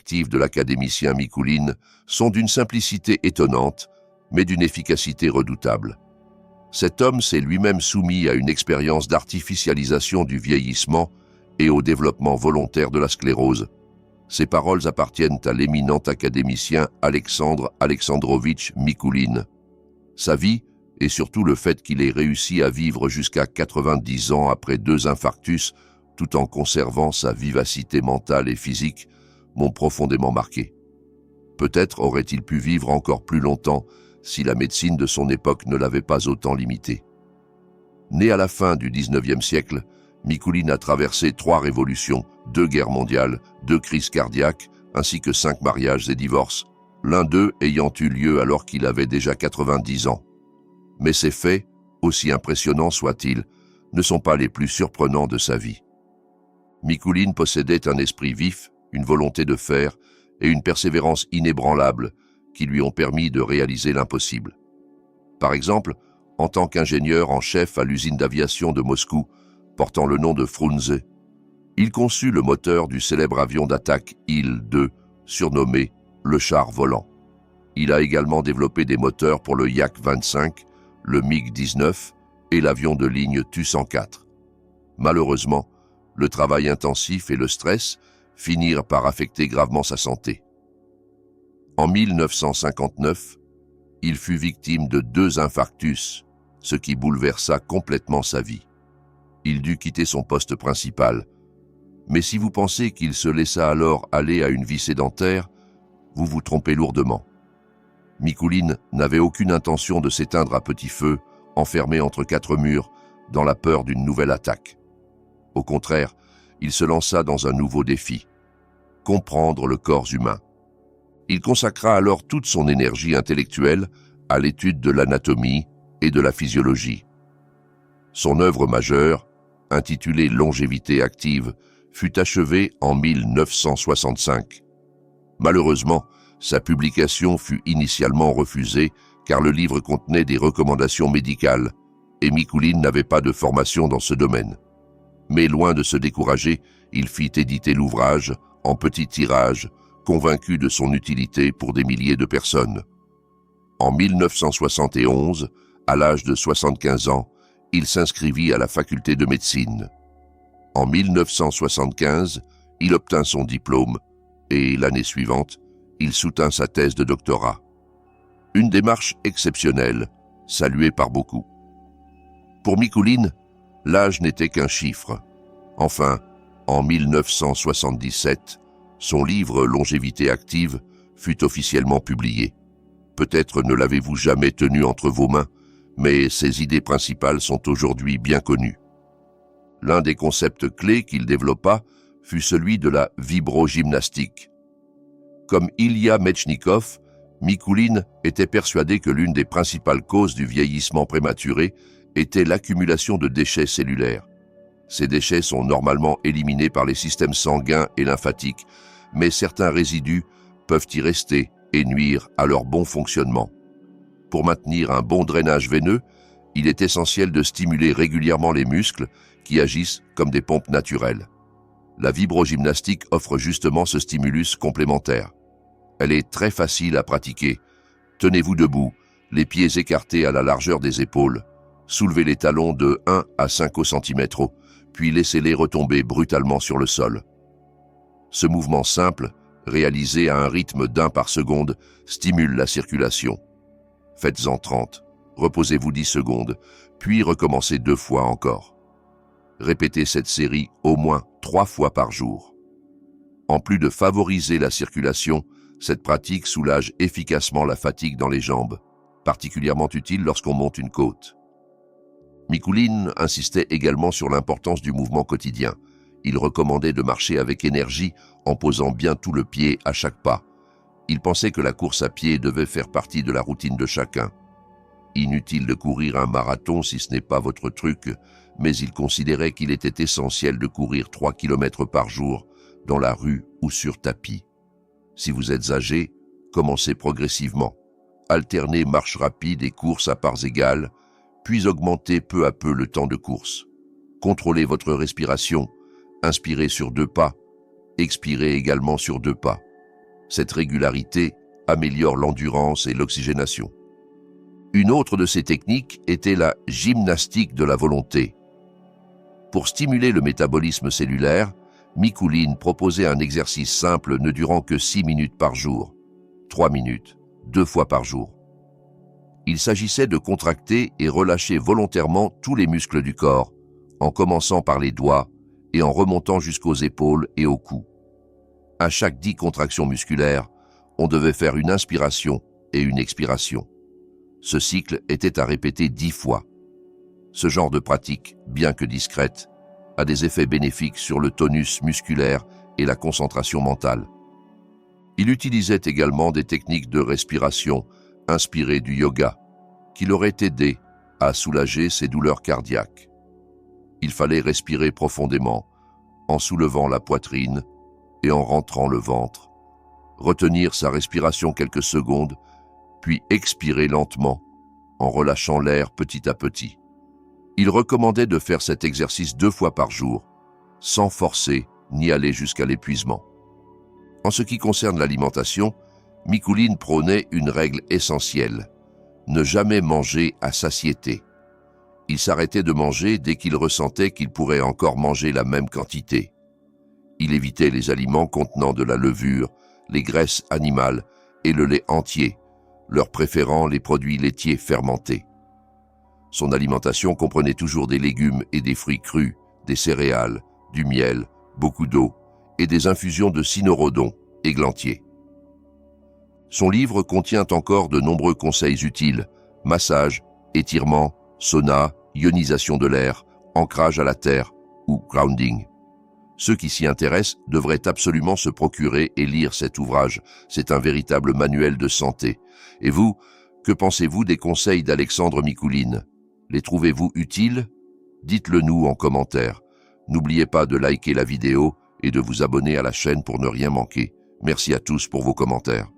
actives de l'académicien Mikuline sont d'une simplicité étonnante, mais d'une efficacité redoutable. Cet homme s'est lui-même soumis à une expérience d'artificialisation du vieillissement et au développement volontaire de la sclérose. Ces paroles appartiennent à l'éminent académicien Alexandre Alexandrovitch Mikuline. Sa vie, et surtout le fait qu'il ait réussi à vivre jusqu'à 90 ans après 2 infarctus, tout en conservant sa vivacité mentale et physique, m'ont profondément marqué. Peut-être aurait-il pu vivre encore plus longtemps si la médecine de son époque ne l'avait pas autant limité. Né à la fin du XIXe siècle, Mikuline a traversé 3 révolutions, 2 guerres mondiales, 2 crises cardiaques, ainsi que 5 mariages et divorces, l'un d'eux ayant eu lieu alors qu'il avait déjà 90 ans. Mais ces faits, aussi impressionnants soient-ils, ne sont pas les plus surprenants de sa vie. Mikuline possédait un esprit vif, une volonté de faire et une persévérance inébranlable qui lui ont permis de réaliser l'impossible. Par exemple, en tant qu'ingénieur en chef à l'usine d'aviation de Moscou, portant le nom de Frunze, il conçut le moteur du célèbre avion d'attaque Il-2, surnommé le char volant. Il a également développé des moteurs pour le Yak-25, le MiG-19 et l'avion de ligne Tu-104. Malheureusement, le travail intensif et le stress finirent par affecter gravement sa santé. En 1959, il fut victime de 2 infarctus, ce qui bouleversa complètement sa vie. Il dut quitter son poste principal. Mais si vous pensez qu'il se laissa alors aller à une vie sédentaire, vous vous trompez lourdement. Mikuline n'avait aucune intention de s'éteindre à petit feu, enfermé entre 4 murs, dans la peur d'une nouvelle attaque. Au contraire, il se lança dans un nouveau défi, comprendre le corps humain. Il consacra alors toute son énergie intellectuelle à l'étude de l'anatomie et de la physiologie. Son œuvre majeure, intitulée Longévité active, fut achevée en 1965. Malheureusement, sa publication fut initialement refusée car le livre contenait des recommandations médicales et Mikuline n'avait pas de formation dans ce domaine. Mais loin de se décourager, il fit éditer l'ouvrage en petit tirage, convaincu de son utilité pour des milliers de personnes. En 1971, à l'âge de 75 ans, il s'inscrivit à la faculté de médecine. En 1975, il obtint son diplôme et l'année suivante, il soutint sa thèse de doctorat. Une démarche exceptionnelle, saluée par beaucoup. Pour Mikuline, l'âge n'était qu'un chiffre. Enfin, en 1977, son livre Longévité active fut officiellement publié. Peut-être ne l'avez-vous jamais tenu entre vos mains, mais ses idées principales sont aujourd'hui bien connues. L'un des concepts clés qu'il développa fut celui de la vibrogymnastique. Comme Ilya Metchnikov, Mikuline était persuadé que l'une des principales causes du vieillissement prématuré était l'accumulation de déchets cellulaires. Ces déchets sont normalement éliminés par les systèmes sanguins et lymphatiques, mais certains résidus peuvent y rester et nuire à leur bon fonctionnement. Pour maintenir un bon drainage veineux, il est essentiel de stimuler régulièrement les muscles qui agissent comme des pompes naturelles. La vibrogymnastique offre justement ce stimulus complémentaire. Elle est très facile à pratiquer. Tenez-vous debout, les pieds écartés à la largeur des épaules. Soulevez les talons de 1 à 5 cm, puis laissez-les retomber brutalement sur le sol. Ce mouvement simple, réalisé à un rythme d'1 par seconde, stimule la circulation. Faites-en 30, reposez-vous 10 secondes, puis recommencez 2 fois encore. Répétez cette série au moins 3 fois par jour. En plus de favoriser la circulation, cette pratique soulage efficacement la fatigue dans les jambes, particulièrement utile lorsqu'on monte une côte. Mikuline insistait également sur l'importance du mouvement quotidien. Il recommandait de marcher avec énergie en posant bien tout le pied à chaque pas. Il pensait que la course à pied devait faire partie de la routine de chacun. Inutile de courir un marathon si ce n'est pas votre truc, mais il considérait qu'il était essentiel de courir 3 km par jour dans la rue ou sur tapis. Si vous êtes âgé, commencez progressivement. Alternez marche rapide et course à parts égales, puis augmentez peu à peu le temps de course. Contrôlez votre respiration. Inspirez sur 2 pas, expirez également sur 2 pas. Cette régularité améliore l'endurance et l'oxygénation. Une autre de ces techniques était la gymnastique de la volonté. Pour stimuler le métabolisme cellulaire, Mikuline proposait un exercice simple ne durant que 6 minutes par jour, 3 minutes, 2 fois par jour. Il s'agissait de contracter et relâcher volontairement tous les muscles du corps, en commençant par les doigts et en remontant jusqu'aux épaules et au cou. À chaque 10 contractions musculaires, on devait faire une inspiration et une expiration. Ce cycle était à répéter 10 fois. Ce genre de pratique, bien que discrète, a des effets bénéfiques sur le tonus musculaire et la concentration mentale. Il utilisait également des techniques de respiration inspirées du yoga, qui l'auraient aidé à soulager ses douleurs cardiaques. Il fallait respirer profondément, en soulevant la poitrine et en rentrant le ventre, retenir sa respiration quelques secondes, puis expirer lentement, en relâchant l'air petit à petit. Il recommandait de faire cet exercice 2 fois par jour, sans forcer ni aller jusqu'à l'épuisement. En ce qui concerne l'alimentation, Mikuline prônait une règle essentielle: ne jamais manger à satiété. Il s'arrêtait de manger dès qu'il ressentait qu'il pourrait encore manger la même quantité. Il évitait les aliments contenant de la levure, les graisses animales et le lait entier, leur préférant les produits laitiers fermentés. Son alimentation comprenait toujours des légumes et des fruits crus, des céréales, du miel, beaucoup d'eau et des infusions de cynorrhodon, églantier. Son livre contient encore de nombreux conseils utiles: massage, étirement, sauna, ionisation de l'air, ancrage à la terre ou grounding. Ceux qui s'y intéressent devraient absolument se procurer et lire cet ouvrage. C'est un véritable manuel de santé. Et vous, que pensez-vous des conseils d'Alexandre Mikuline? Les trouvez-vous utiles? Dites-le nous en commentaire. N'oubliez pas de liker la vidéo et de vous abonner à la chaîne pour ne rien manquer. Merci à tous pour vos commentaires.